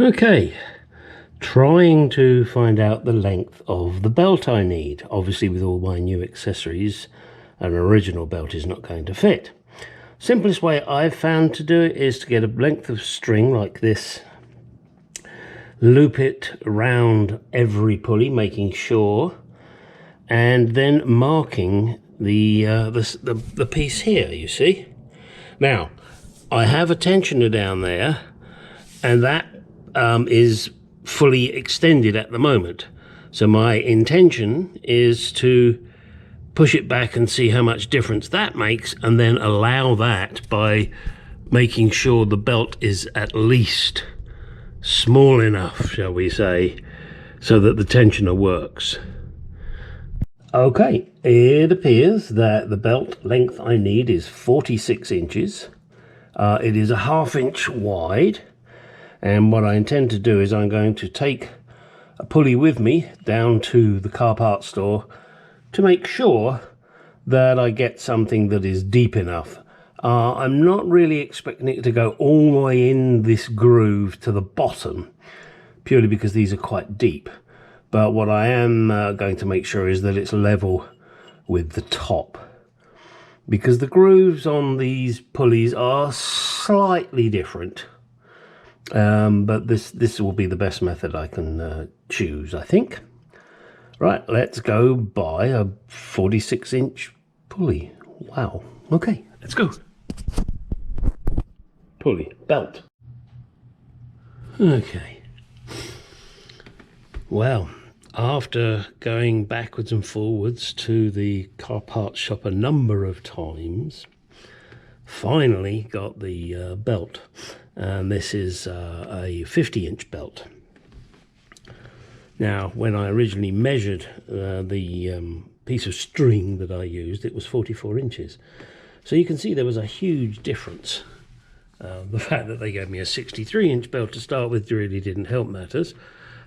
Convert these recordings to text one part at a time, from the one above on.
Okay, trying to find out the length of the belt I need. Obviously with all my new accessories, an original belt is not going to fit. Simplest way I've found to do it is to get a length of string like this, loop it around every pulley, making sure, and then marking the piece here, you see. Now, I have a tensioner down there, and that is fully extended at the moment. So my intention is to push it back and see how much difference that makes, and then allow that by making sure the belt is at least small enough, shall we say, so that the tensioner works. Okay, it appears that the belt length I need is 46 inches. It is a ½ inch wide, and what I intend to do is I'm going to take a pulley with me down to the car parts store to make sure that I get something that is deep enough. I'm not really expecting it to go all the way in this groove to the bottom, purely because these are quite deep. But what I am going to make sure is that it's level with the top, because the grooves on these pulleys are slightly different. But this will be the best method I can choose, I think. Right, let's go buy a 46-inch pulley. Wow. Okay, let's go. Pulley, belt. Okay. Well, after going backwards and forwards to the car parts shop a number of times, finally got the belt. And this is a 50-inch belt. Now, when I originally measured the piece of string that I used, it was 44 inches. So you can see there was a huge difference. The fact that they gave me a 63-inch belt to start with really didn't help matters.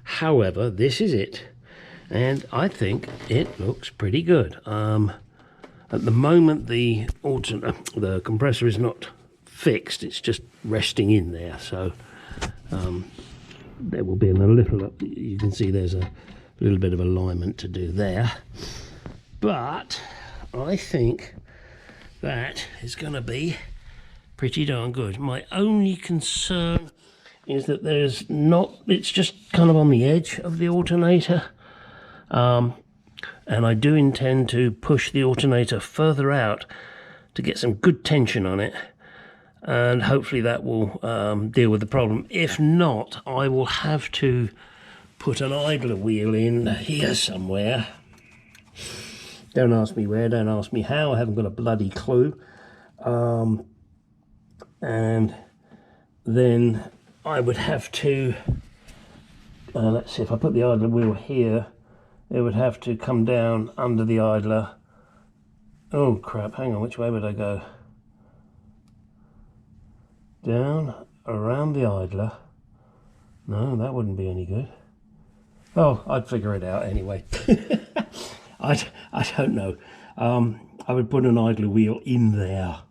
However, this is it, and I think it looks pretty good. At the moment, the compressor is not fixed, it's just resting in there, so there will be a little, you can see there's a little bit of alignment to do there, but I think that is going to be pretty darn good. My only concern is that it's just kind of on the edge of the alternator, and I do intend to push the alternator further out to get some good tension on it, and hopefully that will deal with the problem. If not, I will have to put an idler wheel in here somewhere. Don't ask me where, don't ask me how, I haven't got a bloody clue. And then I would have to, let's see, if I put the idler wheel here, it would have to come down under the idler. Oh crap, hang on, which way would I go? Down, around the idler. No, that wouldn't be any good. Oh, I'd figure it out anyway. I don't know. I would put an idler wheel in there.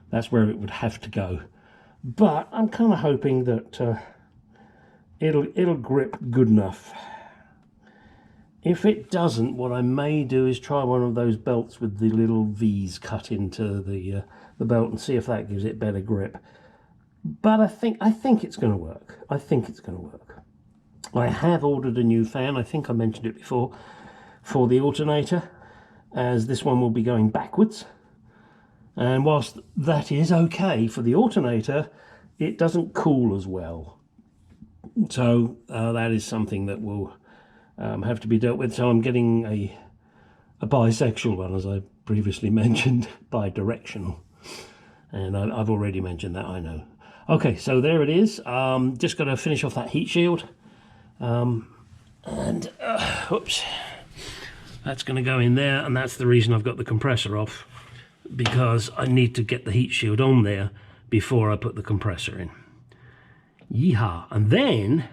That's where it would have to go. But I'm kind of hoping that it'll grip good enough. If it doesn't, what I may do is try one of those belts with the little V's cut into the belt and see if that gives it better grip. But I think it's going to work. I think it's going to work. I have ordered a new fan. I think I mentioned it before, for the alternator, as this one will be going backwards. And whilst that is okay for the alternator, it doesn't cool as well. So that is something that will have to be dealt with. So I'm getting a bisexual one, as I previously mentioned, bi-directional. And I've already mentioned that, I know. Okay, so there it is. Just got to finish off that heat shield. Oops. That's going to go in there, and that's the reason I've got the compressor off, because I need to get the heat shield on there before I put the compressor in. Yeehaw. And then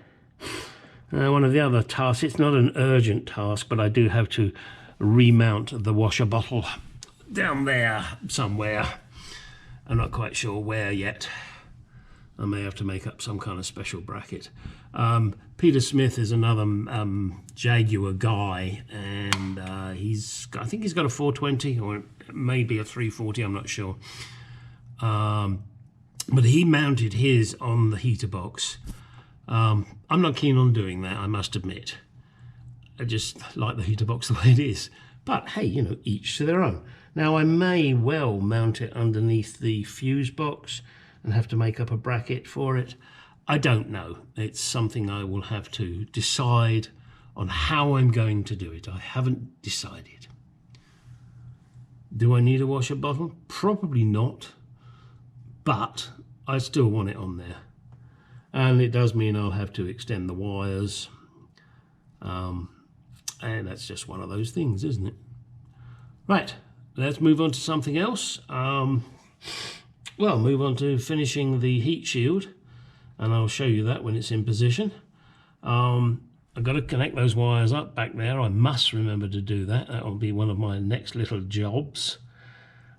one of the other tasks, it's not an urgent task, but I do have to remount the washer bottle down there somewhere. I'm not quite sure where yet. I may have to make up some kind of special bracket. Peter Smith is another Jaguar guy, and I think he's got a 420 or maybe a 340, I'm not sure. But he mounted his on the heater box. I'm not keen on doing that, I must admit. I just like the heater box the way it is. But hey, you know, each to their own. Now I may well mount it underneath the fuse box and have to make up a bracket for it. I don't know. It's something I will have to decide on how I'm going to do it. I haven't decided. Do I need a washer bottle? Probably not, but I still want it on there. And it does mean I'll have to extend the wires. And that's just one of those things, isn't it? Right, let's move on to something else. Well, move on to finishing the heat shield, and I'll show you that when it's in position. I've got to connect those wires up back there. I must remember to do that. That will be one of my next little jobs.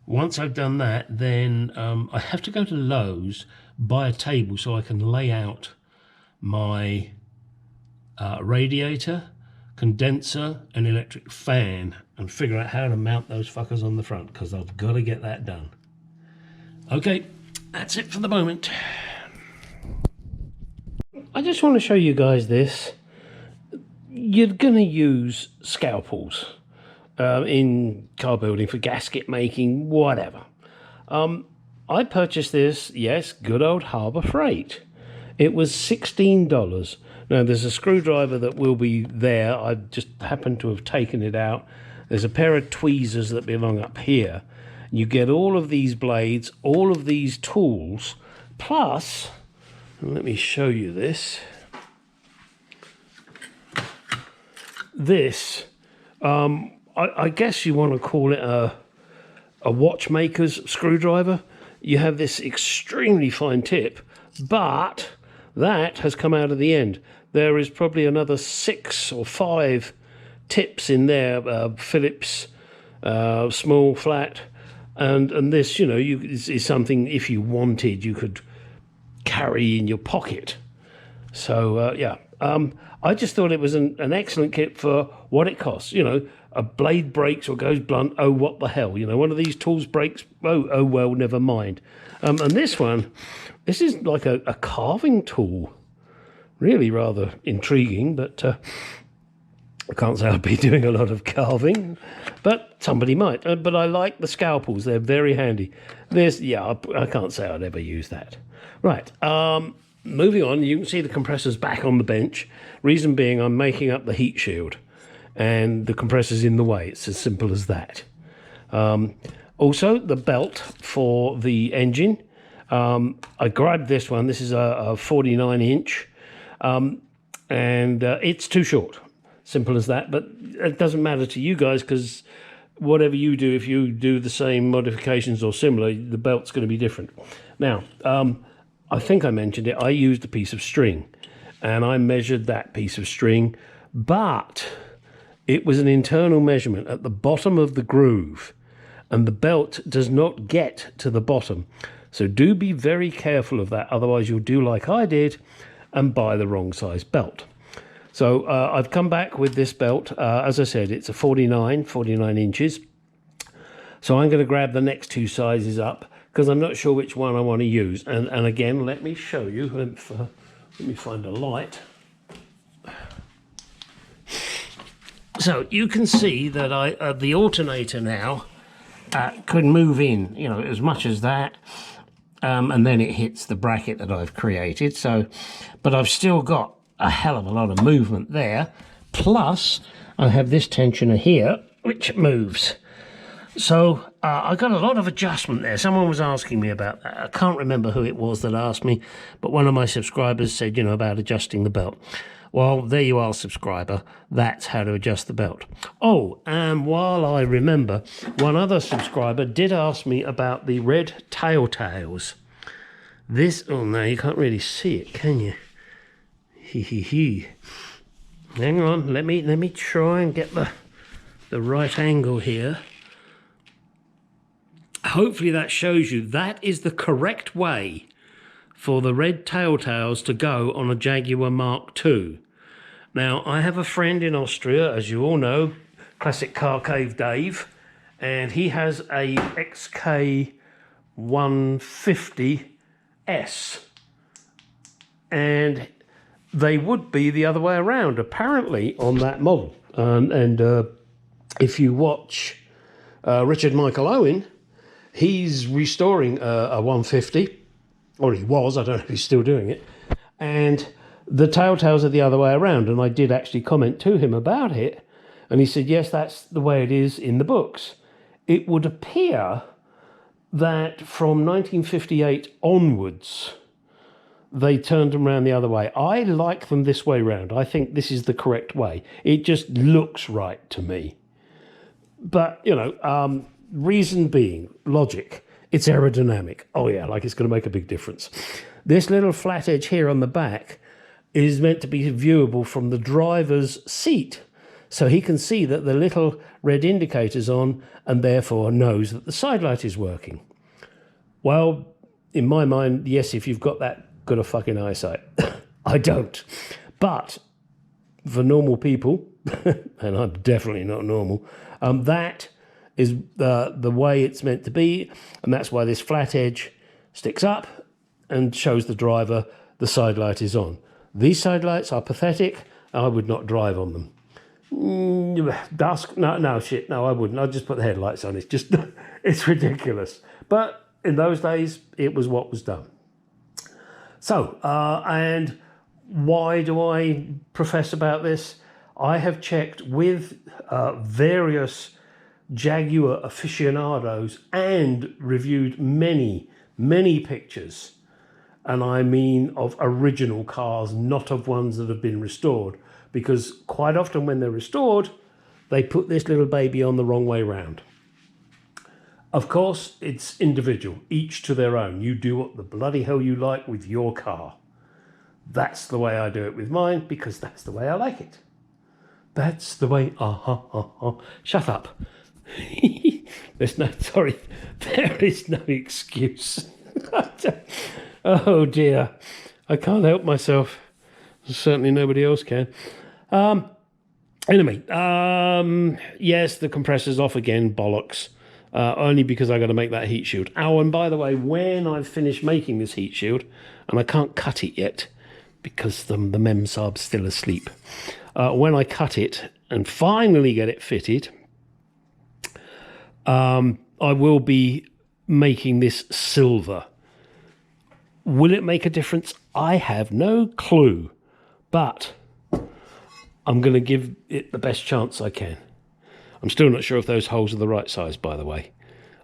Once I've done that, then I have to go to Lowe's, buy a table so I can lay out my radiator, condenser and electric fan and figure out how to mount those fuckers on the front, because I've got to get that done. Okay, that's it for the moment. I just want to show you guys this. You're going to use scalpels in car building for gasket making, whatever. I purchased this, yes, good old Harbor Freight. It was $16. Now there's a screwdriver that will be there. I just happened to have taken it out. There's a pair of tweezers that belong up here. You get all of these blades, all of these tools, plus, let me show you this. This, I guess you want to call it a watchmaker's screwdriver. You have this extremely fine tip, but that has come out of the end. There is probably another 6 or 5 tips in there, Phillips, small, flat, and this, you know, is something, if you wanted, you could carry in your pocket. So, yeah, I just thought it was an excellent kit for what it costs. You know, a blade breaks or goes blunt, oh, what the hell? You know, one of these tools breaks, oh well, never mind. And this one, this is like a carving tool. Really rather intriguing, but I can't say I'd be doing a lot of carving, but somebody might. But I like the scalpels. They're very handy. This, yeah, I can't say I'd ever use that. Right, moving on, you can see the compressor's back on the bench. Reason being, I'm making up the heat shield, and the compressor's in the way. It's as simple as that. Also, the belt for the engine. I grabbed this one. This is a 49-inch. And it's too short, simple as that, but it doesn't matter to you guys, because whatever you do, if you do the same modifications or similar, the belt's going to be different. Now, I think I mentioned it, I used a piece of string, and I measured that piece of string, but it was an internal measurement at the bottom of the groove, and the belt does not get to the bottom. So do be very careful of that, otherwise you'll do like I did and buy the wrong size belt. So I've come back with this belt. As I said, it's a 49 inches. So I'm going to grab the next 2 sizes up, because I'm not sure which one I want to use. And again, let me show you. Let me find a light. So you can see that the alternator now can move in, you know, as much as that. And then it hits the bracket that I've created. So, but I've still got a hell of a lot of movement there. Plus, I have this tensioner here, which moves. So I got a lot of adjustment there. Someone was asking me about that. I can't remember who it was that asked me, but one of my subscribers said, you know, about adjusting the belt. Well, there you are, subscriber. That's how to adjust the belt. Oh, and while I remember, one other subscriber did ask me about the red tails. This, oh no, you can't really see it, can you? Hang on, let me try and get the right angle here. Hopefully that shows you that is the correct way for the red tails to go on a Jaguar Mark II. Now, I have a friend in Austria, as you all know, Classic Car Cave Dave, and he has a XK 150S, and they would be the other way around, apparently, on that model. And if you watch Richard Michael Owen, he's restoring a 150, or he was, I don't know if he's still doing it, and the tails are the other way around. And I did actually comment to him about it, and he said, yes, that's the way it is in the books. It would appear that from 1958 onwards, they turned them around the other way. I like them this way round. I think this is the correct way. It just looks right to me. But, you know, reason being, logic, it's aerodynamic. Oh yeah, like it's going to make a big difference. This little flat edge here on the back is meant to be viewable from the driver's seat. So he can see that the little red indicator's on and therefore knows that the side light is working. Well, in my mind, yes, if you've got that good a fucking eyesight. I don't. But for normal people, and I'm definitely not normal, that is the way it's meant to be, and that's why this flat edge sticks up and shows the driver the side light is on. These side lights are pathetic. I would not drive on them. Dusk? No, shit, no, I wouldn't. I'd just put the headlights on. It's just, it's ridiculous. But in those days, it was what was done. So, and why do I profess about this? I have checked with various Jaguar aficionados and reviewed many pictures. And I mean of original cars, not of ones that have been restored. Because quite often when they're restored, they put this little baby on the wrong way round. Of course, it's individual, each to their own. You do what the bloody hell you like with your car. That's the way I do it with mine, because that's the way I like it. That's the way, shut up. There is no excuse. Oh dear, I can't help myself. Certainly nobody else can. Anyway, yes, the compressor's off again, bollocks. Only because I got to make that heat shield. Oh, and by the way, when I've finished making this heat shield, and I can't cut it yet because the memsab's still asleep. When I cut it and finally get it fitted, I will be making this silver. Will it make a difference? I have no clue, but I'm going to give it the best chance I can. I'm still not sure if those holes are the right size, by the way.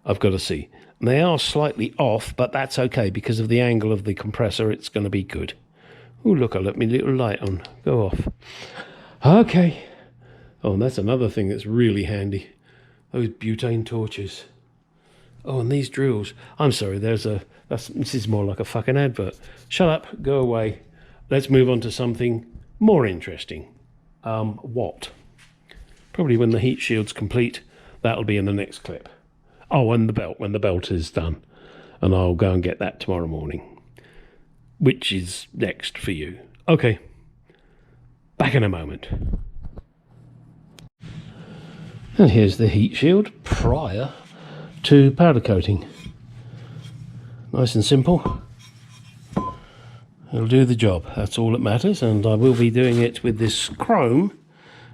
I've got to see. They are slightly off, but that's okay. Because of the angle of the compressor, it's going to be good. Oh, look, I let my little light on go off. Okay. Oh, and that's another thing that's really handy. Those butane torches. Oh, and these drills. I'm sorry, this is more like a fucking advert. Shut up, go away. Let's move on to something more interesting. What? Probably when the heat shield's complete, that'll be in the next clip. Oh, and the belt, when the belt is done. And I'll go and get that tomorrow morning. Which is next for you. Okay. Back in a moment. And here's the heat shield prior to powder coating. Nice and simple. It'll do the job. That's all that matters. And I will be doing it with this chrome,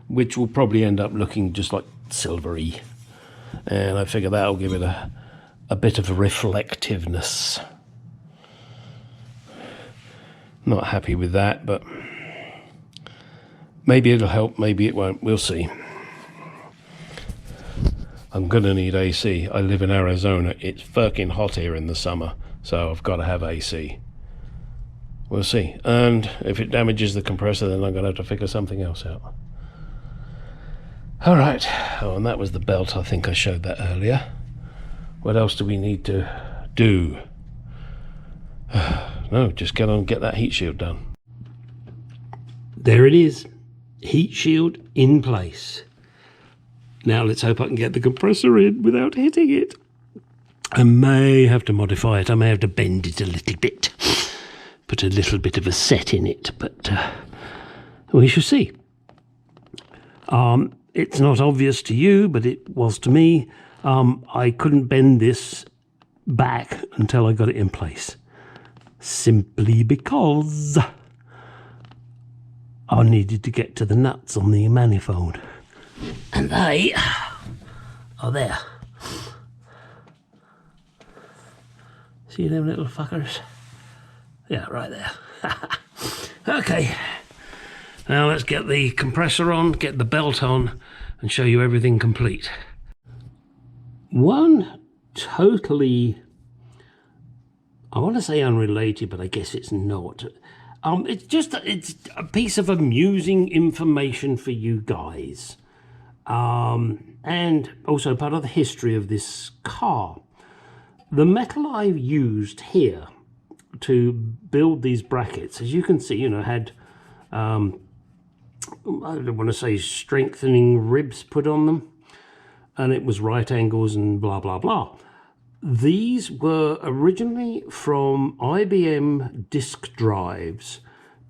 which will probably end up looking just like silvery. And I figure that'll give it a bit of a reflectiveness. Not happy with that, but maybe it'll help, maybe it won't. We'll see. I'm going to need AC. I live in Arizona. It's fucking hot here in the summer, so I've got to have AC. We'll see. And if it damages the compressor, then I'm going to have to figure something else out. All right. Oh, and that was the belt. I think I showed that earlier. What else do we need to do? No, just get on and get that heat shield done. There it is. Heat shield in place. Now let's hope I can get the compressor in without hitting it. I may have to modify it. I may have to bend it a little bit. put a little bit of a set in it, but we shall see. It's not obvious to you, but it was to me. I couldn't bend this back until I got it in place, simply because I needed to get to the nuts on the manifold, and they are there. See them little fuckers? Yeah, right there. Okay, now let's get the compressor on, get the belt on, and show you everything complete. One totally, I want to say unrelated, but I guess it's not. It's a piece of amusing information for you guys, and also part of the history of this car. The metal I've used here to build these brackets, as you can see, had I don't want to say strengthening ribs put on them, and it was right angles and blah blah blah. These were originally from IBM disk drives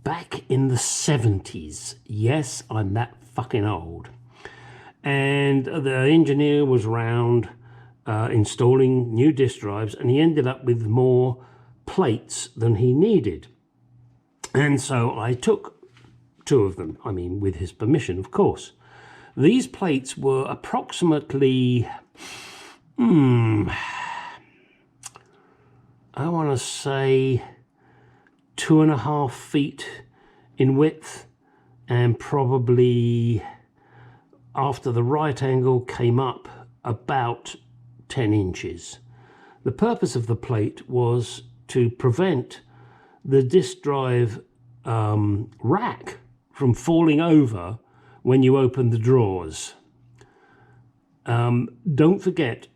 back in the 70s. Yes, I'm that fucking old. And the engineer was around installing new disk drives, and he ended up with more plates than he needed. And so I took 2 of them, I mean, with his permission, of course. These plates were approximately, I want to say 2.5 feet in width, and probably after the right angle came up about 10 inches. The purpose of the plate was to prevent the disk drive rack from falling over when you open the drawers. Don't forget,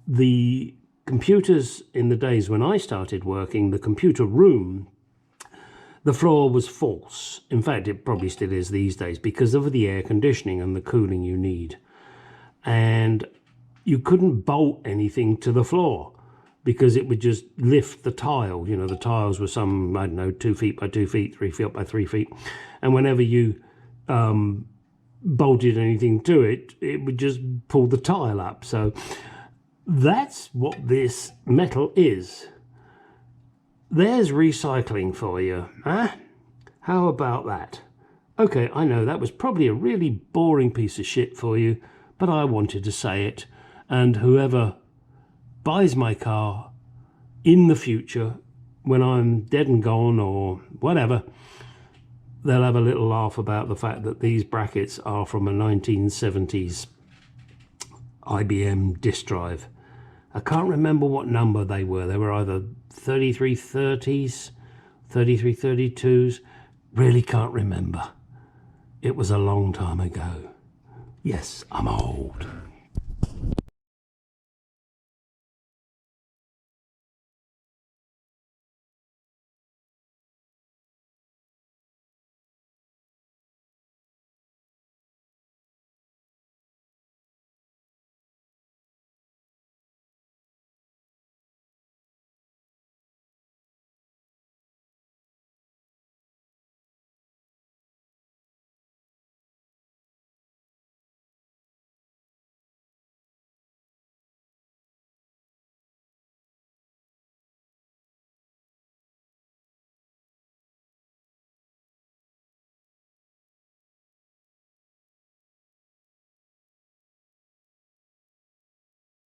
the computers in the days when I started working, the computer room, the floor was false. In fact, it probably still is these days because of the air conditioning and the cooling you need. And you couldn't bolt anything to the floor because it would just lift the tile. The tiles were some, I don't know, 2 feet by 2 feet, 3 feet by 3 feet. And whenever you bolted anything to it, it would just pull the tile up. So that's what this metal is. There's recycling for you, huh? How about that? Okay, I know that was probably a really boring piece of shit for you, but I wanted to say it. And whoever buys my car in the future, when I'm dead and gone or whatever, they'll have a little laugh about the fact that these brackets are from a 1970s IBM disk drive. I can't remember what number they were. They were either 3330s, 3332s. Really can't remember. It was a long time ago. Yes, I'm old.